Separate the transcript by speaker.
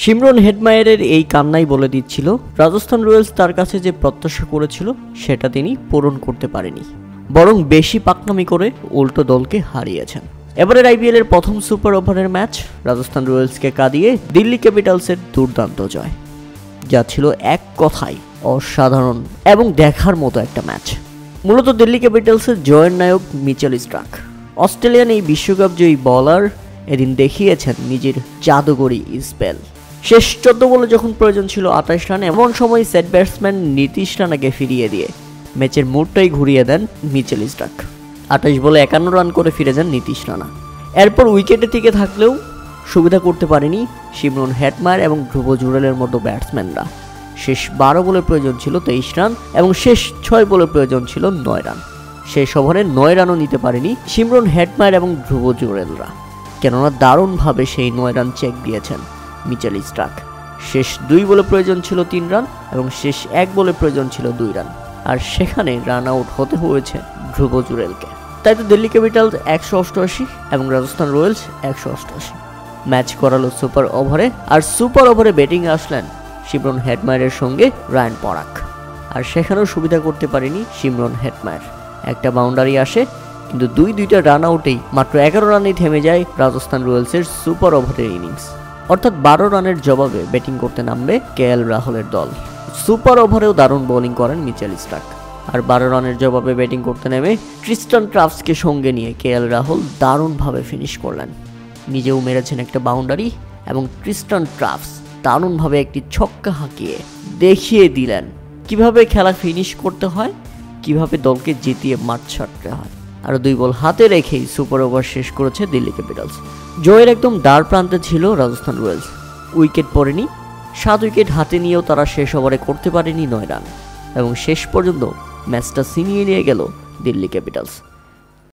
Speaker 1: Shimron হেটমায়ারের এই কান্নাই বলে দিচ্ছিল রাজস্থান রয়্যালস তার কাছে যে প্রত্যাশা করেছিল সেটা তিনি পূরণ করতে পারেনি, বরং বেশি পাকনামি করে উল্টো দলকে হারিয়েছেন। এবারের আইপিএল এর প্রথম সুপার ওভারের ম্যাচ রাজস্থান রয়্যালসকে কাঁদিয়ে দিল্লি ক্যাপিটালসের দুর্দান্ত জয়, যা ছিল এক কথায় অসাধারণ এবং দেখার মতো একটা ম্যাচ। মূলত দিল্লি ক্যাপিটালসের জয়ের নায়ক মিচেল স্টার্ক, অস্ট্রেলিয়ান এই বিশ্বকাপ জয়ী বলার এদিন দেখিয়েছেন নিজের জাদুকরী স্পেল। শেষ 14 বলে যখন প্রয়োজন ছিল 28 রান, এমন সময় সেট ব্যাটসম্যান নীতিশ রানাকে ফিরিয়ে দিয়ে ম্যাচের মুডটাই ঘুরিয়ে দেন মিচেল স্টার্ক। 28 বলে 51 রান করে ফিরে যান নীতিশ রানা। এরপর উইকেটে টিকে থাকলেও সুবিধা করতে পারেনি শিমরন হেটমায়ার এবং ধ্রুব জুরেলের মতো ব্যাটসম্যানরা। শেষ 12 বলে প্রয়োজন ছিল 23 রান এবং শেষ 6 বলে প্রয়োজন ছিল 9 রান। শেষ ওভারে 9 রানও নিতে পারেনি শিমরন হেটমায়ার এবং ধ্রুব জুরেলরা, কেননা দারুণভাবে সেই 9 রান চেক দিয়েছেন মিচেল স্টার্ক। শেষ 2 বলে প্রয়োজন ছিল 3 রান এবং শেষ 1 বলে প্রয়োজন ছিল 2 রান, আর সেখানে রান আউট হতে হয়েছে ধ্রুব জুরেলকে। তাই তো দিল্লি ক্যাপিটালস 188 এবং রাজস্থান রয়্যালস 188 ম্যাচ করালো সুপার ওভারে। আর সুপার ওভারে ব্যাটিং আসলেন শিমরন হেটমায়ারের সঙ্গে রায়ান পরাগ, আর সেখানেও সুবিধা করতে পারেনি শিমরন হেটমায়ার। একটা বাউন্ডারি আসে, কিন্তু দুইটা রান আউটেই মাত্র 11 রানেই থেমে যায় রাজস্থান রয়্যালসের সুপার ওভারের ইনিংস। অর্থাৎ 12 রানের জবাবে ব্যাটিং করতে নামবে কেএল রাহুলের দল। সুপার ওভারেও দারুণ বোলিং করেন মিচেল স্টার্ক, আর 12 রানের জবাবে ব্যাটিং করতে নেমে ট্রিস্টান ট্রাভসকে সঙ্গে নিয়ে কেএল রাহুল দারুণভাবে ফিনিশ করলেন। নিজেও মেরেছেন একটা বাউন্ডারি এবং ট্রিস্টান ট্রাভস দারুণভাবে একটি ছক্কা হাঁকিয়ে দেখিয়ে দিলেন কিভাবে খেলা ফিনিশ করতে হয়, কিভাবে দলকে জিতিয়ে মাঠ ছাড়তে হয়। আর 2 বল হাতে রেখেই সুপার ওভার শেষ করেছে দিল্লি ক্যাপিটালস। জয়ের একদম দ্বার প্রান্তে ছিল রাজস্থান রয়্যালস। উইকেট পড়েনি, 7 উইকেট হাতে নিয়েও তারা শেষ ওভারে করতে পারেনি 9 রান এবং শেষ পর্যন্ত ম্যাচটা ছিনিয়ে নিয়ে গেল দিল্লি ক্যাপিটালস।